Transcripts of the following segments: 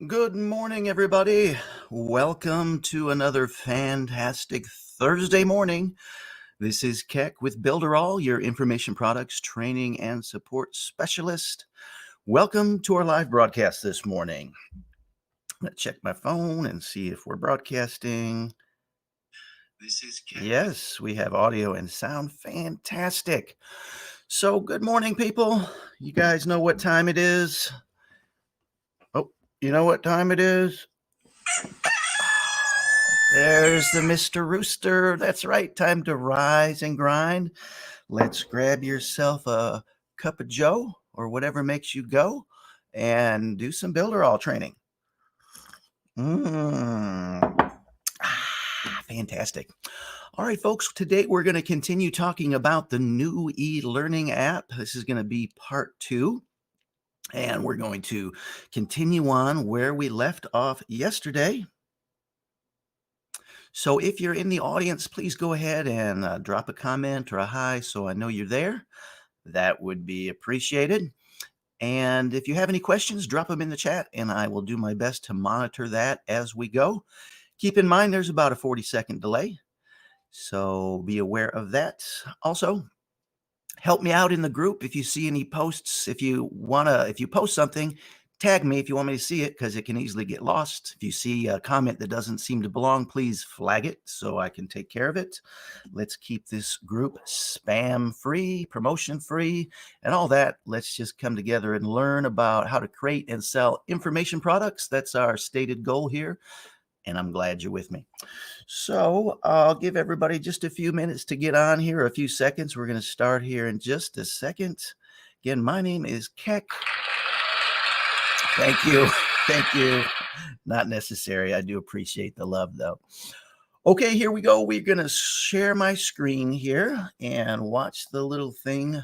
Good morning, everybody. Welcome to another fantastic Thursday morning. This is Keck with Builderall, your information products training and support specialist. Welcome to our live broadcast this morning. I'm going to check my phone and see if we're broadcasting. This is Keck. Yes, we have audio and sound. Fantastic. So, good morning, people. You guys know what time it is? Oh, you know what time it is? There's the Mr. Rooster. That's right. Time to rise and grind. Let's grab yourself a cup of joe or whatever makes you go and do some Builderall training. Fantastic. All right, folks, today we're going to continue talking about the new e-learning app. This is going to be part 2. And we're going to continue on where we left off yesterday. So if you're in the audience, please go ahead and drop a comment or a hi so I know you're there. That would be appreciated. And if you have any questions, drop them in the chat and I will do my best to monitor that as we go. Keep in mind there's about a 40-second delay, so be aware of that. Also, help me out in the group if you see any posts. If you post something, tag me if you want me to see it because it can easily get lost. If you see a comment that doesn't seem to belong, please flag it so I can take care of it. Let's keep this group spam free, promotion free, and all that. Let's just come together and learn about how to create and sell information products. That's our stated goal here, and I'm glad you're with me. So I'll give everybody just a few minutes to get on here, a few seconds. We're going to start here in just a second. Again, my name is Keck. Thank you. Thank you. Not necessary. I do appreciate the love, though. Okay, here we go. We're going to share my screen here and watch the little thing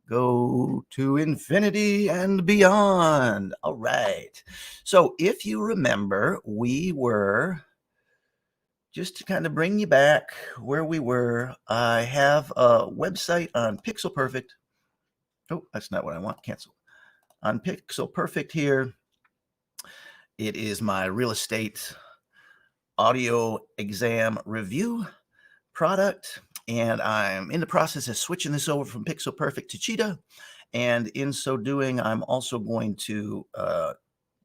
go to infinity and beyond. All right. So if you remember, we were, just to kind of bring you back where we were, I have a website on Pixel Perfect. Oh, that's not what I want. Cancel. On Pixel Perfect here, it is my real estate audio exam review product. And I'm in the process of switching this over from Pixel Perfect to Cheetah. And in so doing, I'm also going to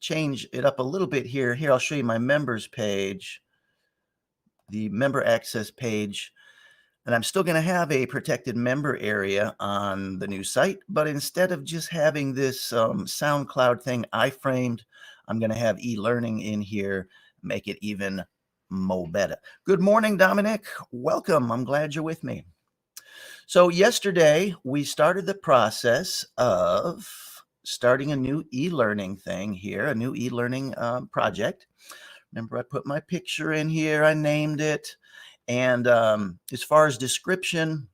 change it up a little bit here. Here, I'll show you my members page, the member access page. And I'm still going to have a protected member area on the new site. But instead of just having this SoundCloud thing iframed, I'm going to have e-learning in here, make it even more better. Good morning, Dominic. Welcome. I'm glad you're with me. So yesterday, we started the process of starting a new e-learning thing here, a new e-learning project. Remember, I put my picture in here. I named it. And as far as description,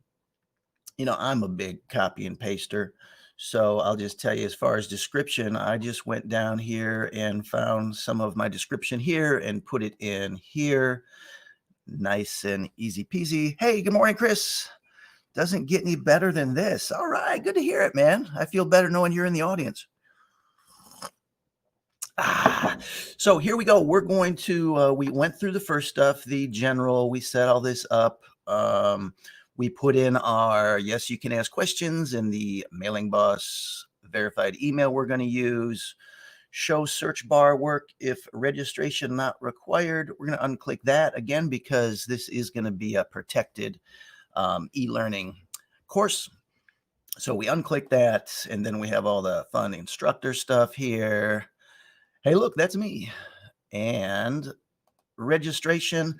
I'm a big copy and paster. So I'll just tell you, as far as description, I just went down here and found some of my description here and put it in here. Nice and easy peasy. Hey, good morning, Chris. Doesn't get any better than this. All right, good to hear it, man. I feel better knowing you're in the audience. So here we go. We're going to, we went through the first stuff, the general, we set all this up. We put in our, yes, you can ask questions in the Mailing Boss verified email we're going to use. Show search bar work if registration not required. We're going to unclick that again because this is going to be a protected e-learning course. So we unclick that, and then we have all the fun instructor stuff here. Hey, look, that's me. And registration.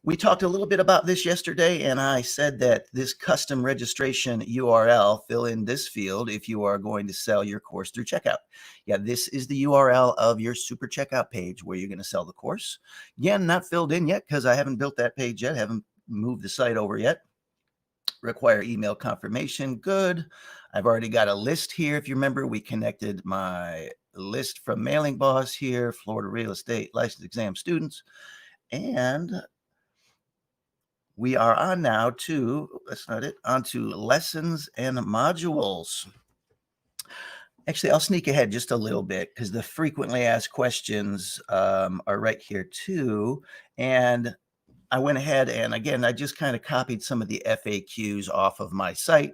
We talked a little bit about this yesterday, and I said that this custom registration URL, fill in this field if you are going to sell your course through checkout. Yeah, this is the URL of your super checkout page where you're going to sell the course. Again, not filled in yet because I haven't built that page yet, haven't moved the site over yet. Require email confirmation. Good. I've already got a list here. If you remember, we connected my list from Mailing Boss here, Florida Real Estate License Exam Students. And we are on now to, that's not it, onto lessons and modules. Actually, I'll sneak ahead just a little bit because the frequently asked questions are right here too. And I went ahead and again, I just kind of copied some of the FAQs off of my site.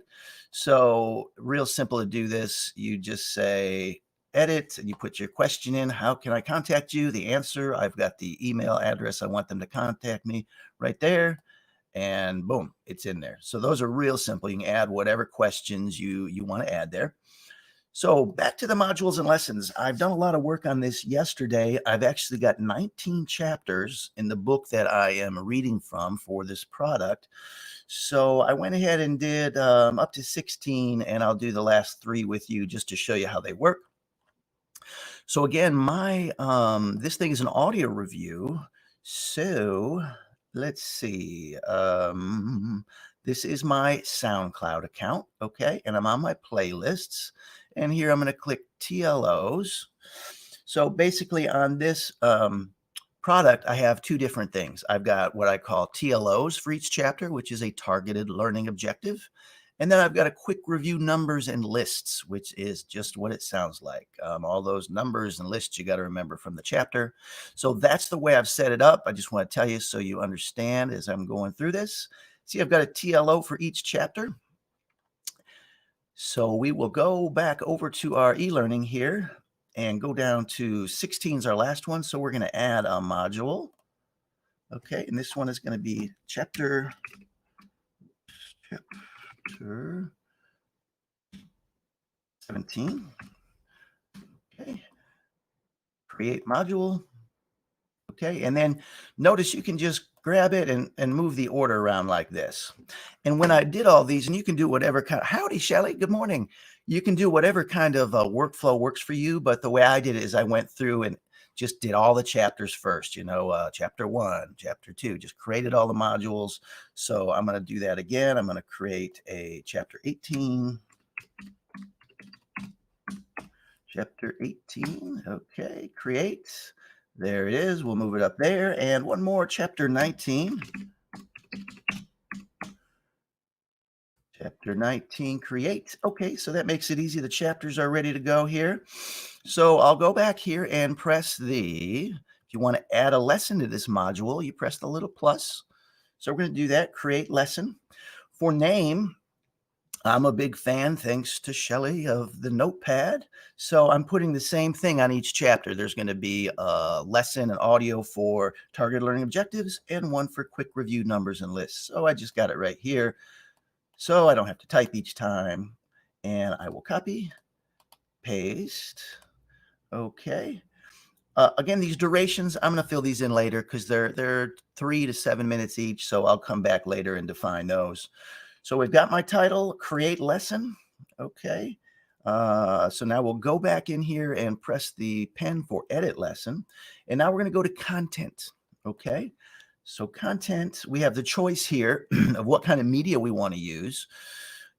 So, real simple to do this. You just say edit and you put your question in. How can I contact you? The answer, I've got the email address I want them to contact me right there. And boom, it's in there. So those are real simple. You can add whatever questions you want to add there. So back to the modules and lessons. I've done a lot of work on this yesterday. I've actually got 19 chapters in the book that I am reading from for this product. So I went ahead and did up to 16, and I'll do the last 3 with you just to show you how they work. So again, my this thing is an audio review. So let's see. This is my SoundCloud account, okay? And I'm on my playlists. And here I'm going to click TLOs. So basically on this product, I have 2 different things. I've got what I call TLOs for each chapter, which is a targeted learning objective. And then I've got a quick review numbers and lists, which is just what it sounds like. All those numbers and lists you got to remember from the chapter. So that's the way I've set it up. I just want to tell you so you understand as I'm going through this. See, I've got a TLO for each chapter. So we will go back over to our e-learning here and go down to 16 is our last one. So we're going to add a module. Okay, and this one is going to be chapter 17. Okay, create module. Okay, and then notice you can just grab it and move the order around like this. And when I did all these, and you can do whatever kind of, howdy, Shelly, good morning. You can do whatever kind of workflow works for you. But the way I did it is I went through and just did all the chapters first, chapter 1, chapter 2, just created all the modules. So I'm going to do that again. I'm going to create a chapter 18. Chapter 18. Okay, create. There it is. We'll move it up there. And one more, chapter 19. Chapter 19, create. Okay, so that makes it easy. The chapters are ready to go here. So I'll go back here and press if you want to add a lesson to this module, you press the little plus. So we're going to do that, create lesson. For name, I'm a big fan, thanks to Shelly, of the notepad. So I'm putting the same thing on each chapter. There's going to be a lesson and audio for targeted learning objectives and one for quick review numbers and lists. So I just got it right here. So I don't have to type each time. And I will copy, paste. Okay. Again, these durations, I'm going to fill these in later because they're 3 to 7 minutes each. So I'll come back later and define those. So we've got my title, create lesson. Okay. So now we'll go back in here and press the pen for edit lesson. And now we're going to go to content. Okay. So content, we have the choice here of what kind of media we want to use.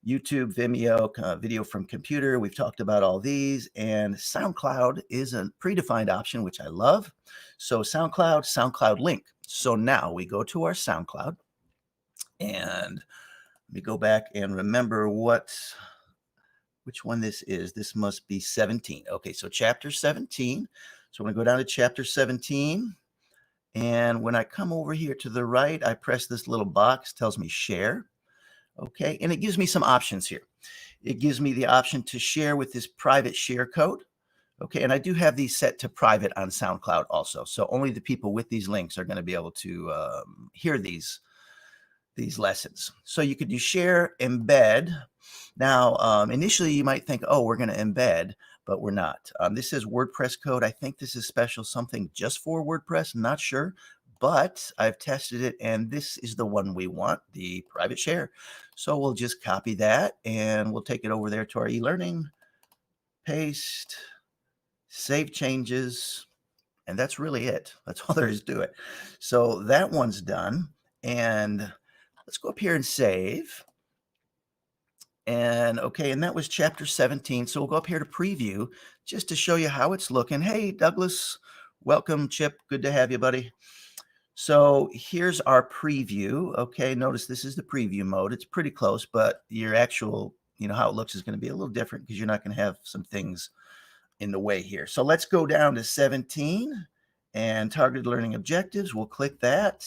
YouTube, Vimeo, video from computer. We've talked about all these, and SoundCloud is a predefined option, which I love. So SoundCloud link. So now we go to our SoundCloud, and let me go back and remember which one this is. This must be 17. Okay, so chapter 17. So I'm going to go down to chapter 17. And when I come over here to the right, I press this little box, tells me share. Okay, and it gives me some options here. It gives me the option to share with this private share code. Okay, and I do have these set to private on SoundCloud also. So only the people with these links are going to be able to hear these lessons. So you could do share, embed. Now, initially you might think, oh, we're going to embed, but we're not. This is WordPress code. I think this is special, something just for WordPress. I'm not sure, but I've tested it and this is the one we want, the private share. So we'll just copy that and we'll take it over there to our e-learning, paste, save changes. And that's really it. That's all there is to it. So that one's done. And let's go up here and save. And okay, and that was chapter 17. So we'll go up here to preview just to show you how it's looking. Hey, Douglas, welcome. Chip, good to have you, buddy. So here's our preview. Okay, notice this is the preview mode. It's pretty close, but your actual how it looks is going to be a little different because you're not going to have some things in the way here. So let's go down to 17 and targeted learning objectives. We'll click that.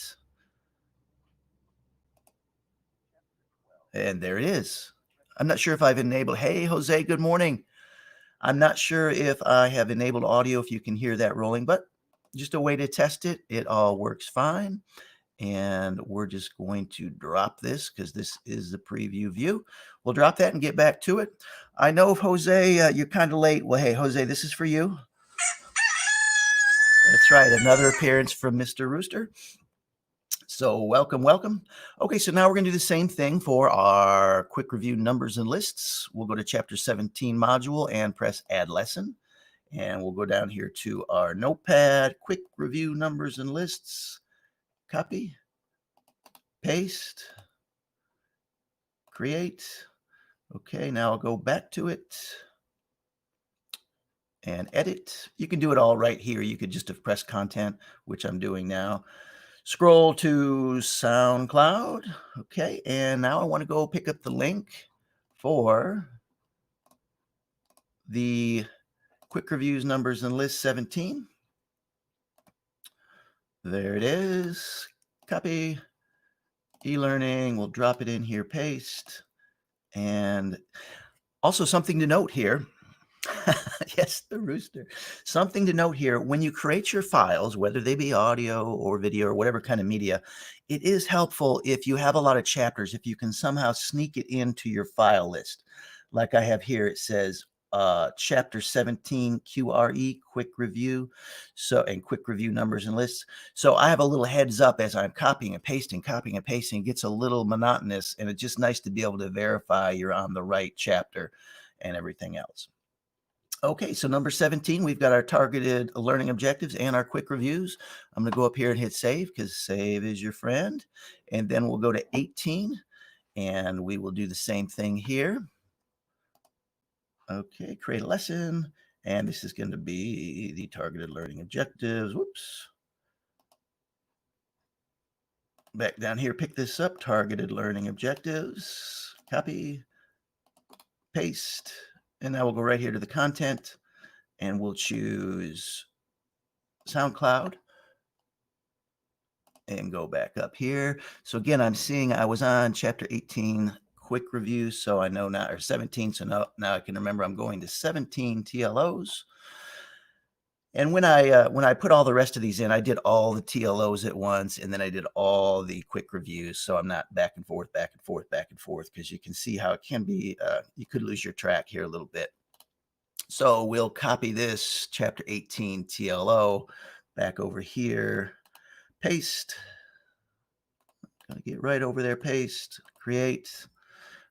And there it is. I'm not sure if I've enabled. Hey, Jose, good morning. I'm not sure if I have enabled audio, if you can hear that rolling, but just a way to test it. It all works fine. And we're just going to drop this because this is the preview view. We'll drop that and get back to it. I know, Jose, you're kind of late. Well, hey, Jose, this is for you. That's right. Another appearance from Mr. Rooster. So welcome, welcome. Okay, so now we're going to do the same thing for our quick review numbers and lists. We'll go to chapter 17 module and press add lesson. And we'll go down here to our notepad, quick review numbers and lists. Copy, paste, create. Okay, now I'll go back to it and edit. You can do it all right here. You could just have pressed content, which I'm doing now. Scroll to SoundCloud. Okay, and now I want to go pick up the link for the quick reviews, numbers, and lists 17. There it is. Copy. E-learning. We'll drop it in here, paste. And also something to note here. Yes, the rooster. Something to note here, when you create your files, whether they be audio or video or whatever kind of media, it is helpful if you have a lot of chapters, if you can somehow sneak it into your file list. Like I have here, it says chapter 17 QRE, quick review, and quick review numbers and lists. So I have a little heads up as I'm copying and pasting. It gets a little monotonous, and it's just nice to be able to verify you're on the right chapter and everything else. Okay, so number 17, we've got our targeted learning objectives and our quick reviews. I'm going to go up here and hit save because save is your friend. And then we'll go to 18 and we will do the same thing here. Okay, create a lesson. And this is going to be the targeted learning objectives. Whoops. Back down here, pick this up, targeted learning objectives. Copy, paste. And now we'll go right here to the content. And we'll choose SoundCloud and go back up here. So again, I'm seeing I was on chapter 18 quick review, so I know now, or 17, so now I can remember I'm going to 17 TLOs. And when I put all the rest of these in, I did all the TLOs at once, and then I did all the quick reviews, so I'm not back and forth, because you can see how it can be, you could lose your track here a little bit. So we'll copy this chapter 18 TLO back over here, paste, gonna get right over there, paste, create.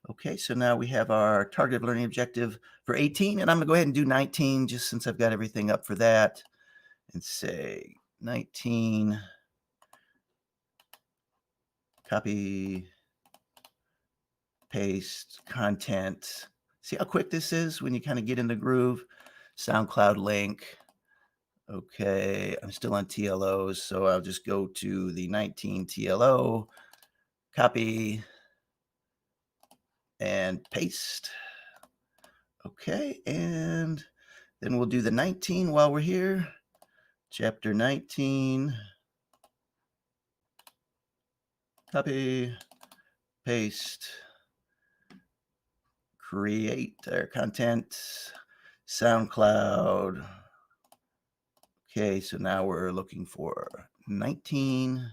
Okay, so now we have our targeted learning objective for 18, and I'm gonna go ahead and do 19 just since I've got everything up for that, and say 19, copy, paste, content. See how quick this is when you kind of get in the groove? SoundCloud link. Okay, I'm still on TLOs, so I'll just go to the 19 TLO, copy, and paste. Okay, and then we'll do the 19 while we're here. Chapter 19, copy, paste, create our content, SoundCloud. Okay, so now we're looking for 19.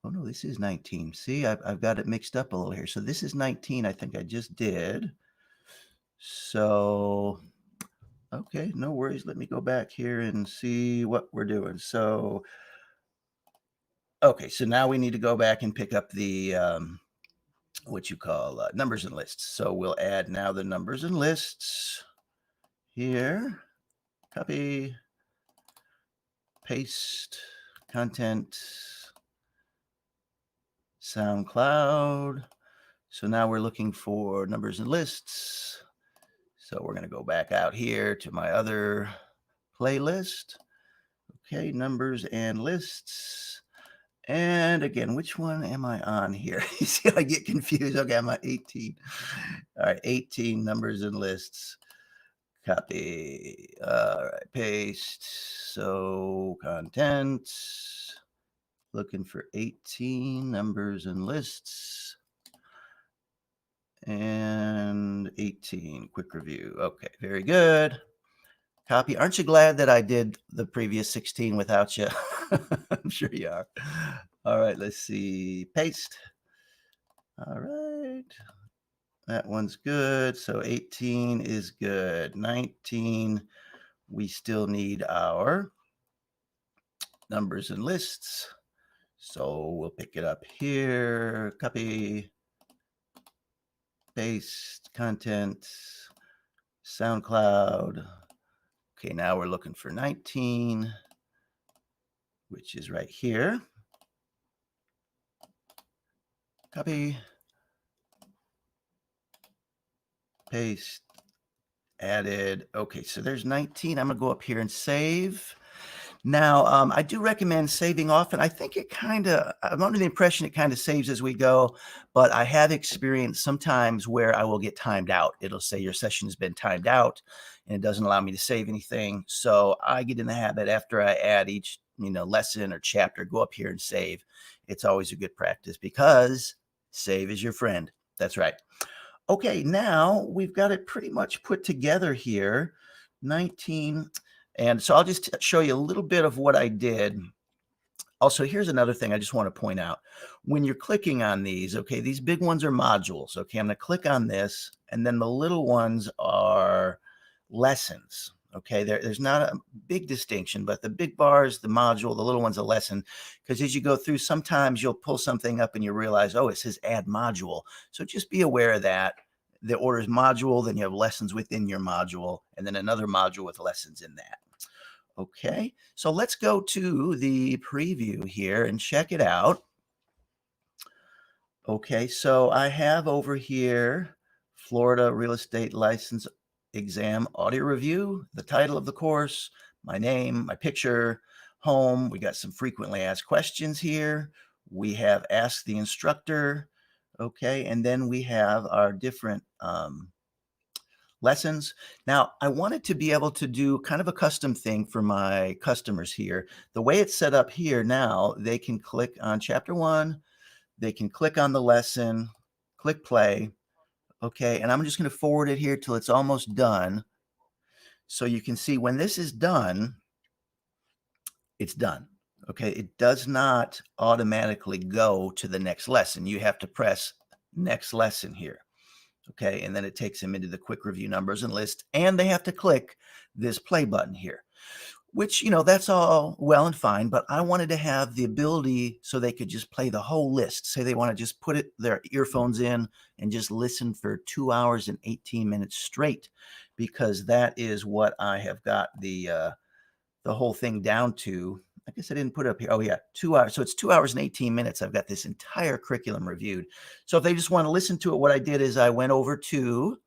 Oh no, this is 19. See, I've got it mixed up a little here. So this is 19, I think I just did. So, okay, no worries. Let me go back here and see what we're doing. So, okay, so now we need to go back and pick up the, what you call numbers and lists. So we'll add now the numbers and lists here, copy, paste, content, SoundCloud. So now we're looking for numbers and lists. So we're going to go back out here to my other playlist. Okay, numbers and lists. And again, which one am I on here? You see, I get confused. Okay, I'm on 18. All right, 18 numbers and lists. Copy. All right, paste. So content. Looking for 18 numbers and lists. And 18. Quick review. Okay, very good. Copy. Aren't you glad that I did the previous 16 without you? I'm sure you are. All right, let's see. Paste. All right. That one's good. So 18 is good. 19, we still need our numbers and lists. So we'll pick it up here. Copy. Paste. Content. SoundCloud. Okay, now we're looking for 19, which is right here. Copy. Paste. Added. Okay, so there's 19. I'm going to go up here and save. Now, I do recommend saving often. I think it I'm under the impression it kind of saves as we go, but I have experienced sometimes where I will get timed out. It'll say your session has been timed out and it doesn't allow me to save anything. So I get in the habit after I add each, lesson or chapter, go up here and save. It's always a good practice because save is your friend. That's right. Okay, now we've got it pretty much put together here. 19. And so I'll just show you a little bit of what I did. Also, here's another thing I just want to point out. When you're clicking on these, okay, these big ones are modules. Okay, I'm going to click on this, and then the little ones are lessons. Okay, there's not a big distinction, but the big bar is the module, the little one's a lesson. Because as you go through, sometimes you'll pull something up and you realize, oh, it says add module. So just be aware of that. The order is module, then you have lessons within your module, and then another module with lessons in that. Okay, so let's go to the preview here and check it out. Okay, so I have over here Florida Real Estate License Exam Audio Review, the title of the course, my name, my picture, home. We got some frequently asked questions here. We have Ask the Instructor. Okay, and then we have our different lessons. Now, I wanted to be able to do kind of a custom thing for my customers here. The way it's set up here now, they can click on chapter 1, they can click on the lesson, click play. Okay, and I'm just going to forward it here till it's almost done. So you can see when this is done, it's done. Okay, it does not automatically go to the next lesson. You have to press next lesson here. Okay, and then it takes them into the quick review numbers and list, and they have to click this play button here, which, that's all well and fine, but I wanted to have the ability so they could just play the whole list. Say they want to just put their earphones in and just listen for 2 hours and 18 minutes straight, because that is what I have got the whole thing down to. I guess I didn't put it up here. Oh, yeah, 2 hours. So it's 2 hours and 18 minutes. I've got this entire curriculum reviewed. So if they just want to listen to it, what I did is I went over to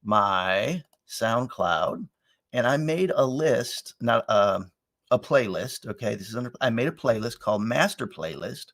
my SoundCloud and I made a list, not a playlist. Okay, I made a playlist called Master Playlist.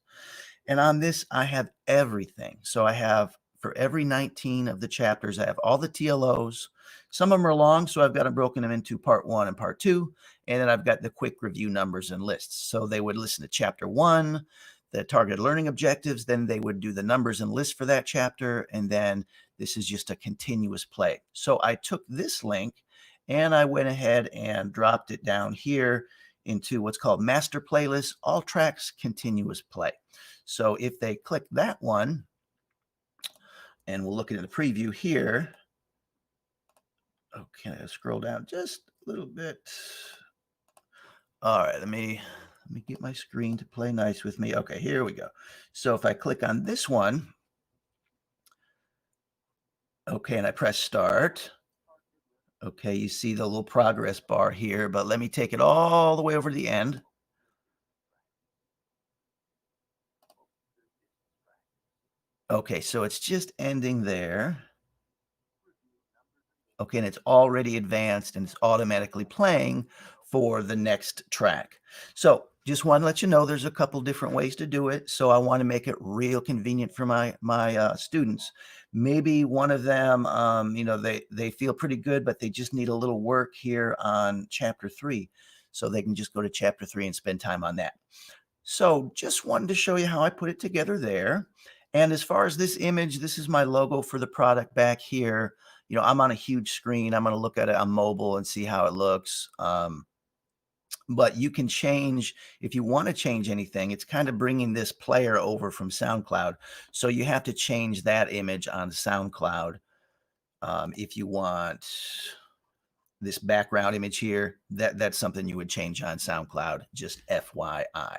And on this, I have everything. So I have for every 19 of the chapters, I have all the TLOs. Some of them are long, so I've got them broken them into part 1 and part 2. And then I've got the quick review numbers and lists. So they would listen to chapter 1, the targeted learning objectives, then they would do the numbers and lists for that chapter. And then this is just a continuous play. So I took this link and I went ahead and dropped it down here into what's called Master Playlist, all tracks continuous play. So if they click that one, and we'll look at the preview here. Okay, I'll scroll down just a little bit. All right, let me get my screen to play nice with me. Okay, here we go. So if I click on this one, okay, and I press start. Okay, you see the little progress bar here, but let me take it all the way over to the end. Okay, so it's just ending there. Okay, and it's already advanced and it's automatically playing for the next track. So just want to let you know there's a couple different ways to do it. So I want to make it real convenient for my students. Maybe one of them, they feel pretty good, but they just need a little work here on chapter 3. So they can just go to chapter 3 and spend time on that. So just wanted to show you how I put it together there. And as far as this image, this is my logo for the product back here. I'm on a huge screen. I'm going to look at it on mobile and see how it looks. But you can change if you want to change anything. It's kind of bringing this player over from SoundCloud. So you have to change that image on SoundCloud. If you want this background image here, that's something you would change on SoundCloud, just FYI.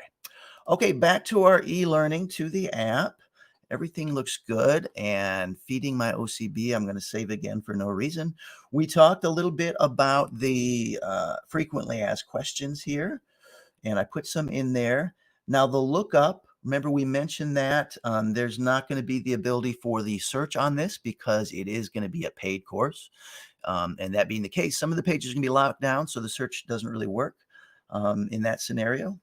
Okay, back to our e-learning, to the app. Everything looks good, and feeding my OCB, I'm going to save again for no reason. We talked a little bit about the frequently asked questions here, and I put some in there. Now the lookup, remember we mentioned that there's not going to be the ability for the search on this because it is going to be a paid course. And that being the case, some of the pages are going to be locked down, so the search doesn't really work in that scenario.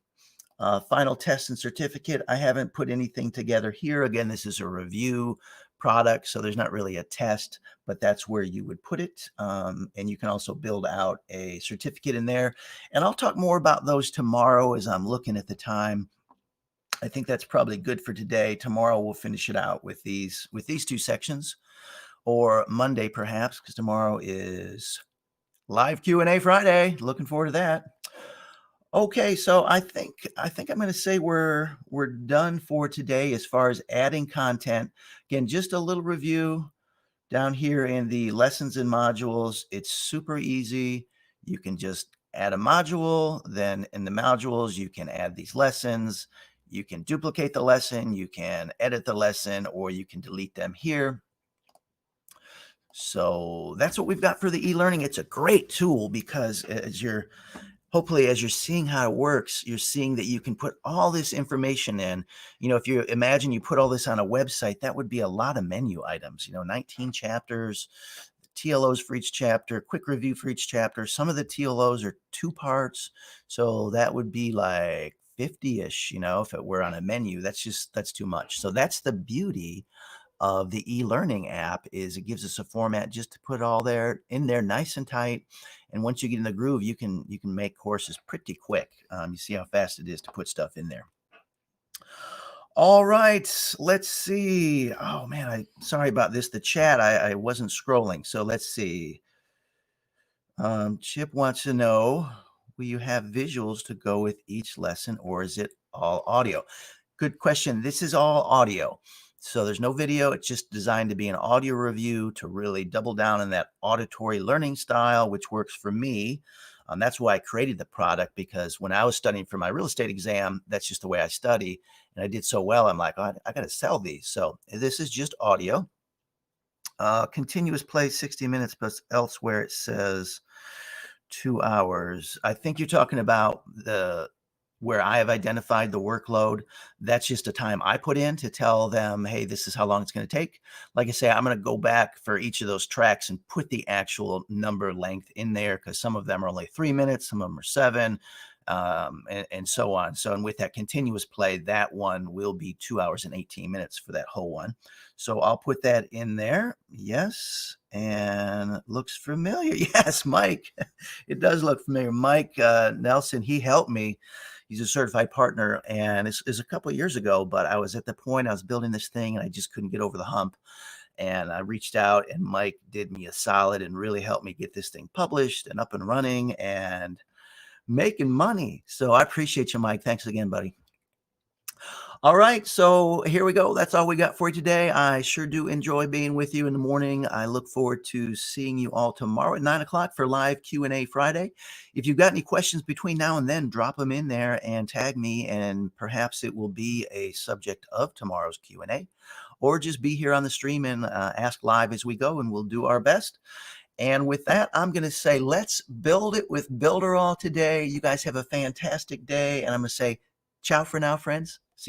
Final test and certificate, I haven't put anything together here. Again, this is a review product, so there's not really a test, but that's where you would put it. And you can also build out a certificate in there. And I'll talk more about those tomorrow as I'm looking at the time. I think that's probably good for today. Tomorrow we'll finish it out with these 2 sections, or Monday perhaps, because tomorrow is live Q&A Friday. Looking forward to that. Okay, so I think I'm going to say we're done for today as far as adding content. Again, just a little review down here in the lessons and modules. It's super easy. You can just add a module. Then in the modules, you can add these lessons. You can duplicate the lesson. You can edit the lesson, or you can delete them here. So that's what we've got for the e-learning. It's a great tool because hopefully, as you're seeing how it works, you're seeing that you can put all this information in. If you imagine you put all this on a website, that would be a lot of menu items, 19 chapters, TLOs for each chapter, quick review for each chapter. Some of the TLOs are 2 parts. So that would be like 50-ish, if it were on a menu. That's too much. So that's the beauty of the e-learning app, is it gives us a format just to put all there in there nice and tight. And once you get in the groove, you can make courses pretty quick. You see how fast it is to put stuff in there. All right, let's see. Oh man, sorry about this. The chat, I wasn't scrolling. So let's see. Chip wants to know, will you have visuals to go with each lesson, or is it all audio? Good question. This is all audio. So there's no video. It's just designed to be an audio review to really double down on that auditory learning style, which works for me. That's why I created the product, because when I was studying for my real estate exam, that's just the way I study. And I did so well, I'm like, oh, I got to sell these. So this is just audio. Continuous play 60 minutes, but elsewhere it says 2 hours. I think you're talking about where I have identified the workload. That's just a time I put in to tell them, hey, this is how long it's going to take. Like I say, I'm going to go back for each of those tracks and put the actual number length in there, because some of them are only 3 minutes, some of them are 7, and so on. So, and with that continuous play, that one will be 2 hours and 18 minutes for that whole one. So I'll put that in there. Yes. And looks familiar. Yes, Mike. It does look familiar. Mike Nelson, he helped me. He's a certified partner, and it's a couple of years ago, but I was at the point I was building this thing and I just couldn't get over the hump. And I reached out, and Mike did me a solid and really helped me get this thing published and up and running and making money. So I appreciate you, Mike. Thanks again, buddy. All right, so here we go. That's all we got for you today. I sure do enjoy being with you in the morning. I look forward to seeing you all tomorrow at 9 o'clock for live Q&A Friday. If you've got any questions between now and then, drop them in there and tag me, and perhaps it will be a subject of tomorrow's Q&A, or just be here on the stream and ask live as we go, and we'll do our best. And with that, I'm going to say, let's build it with Builderall today. You guys have a fantastic day, and I'm going to say ciao for now, friends. See